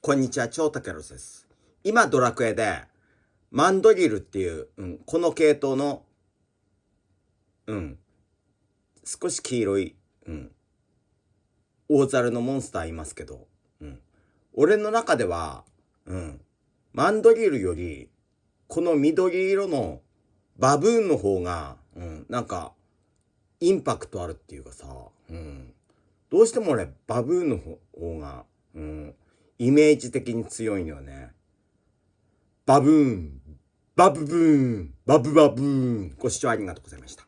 こんにちは、超タケロスです。今、ドラクエで、マンドリルっていう、この系統の、少し黄色い、大猿のモンスターいますけど、俺の中では、マンドリルより、この緑色のバブーンの方が、なんか、インパクトあるっていうかさ、どうしても俺、バブーンの方が、イメージ的に強いんよね。バブーン、バブブーン、バブバブーン。ご視聴ありがとうございました。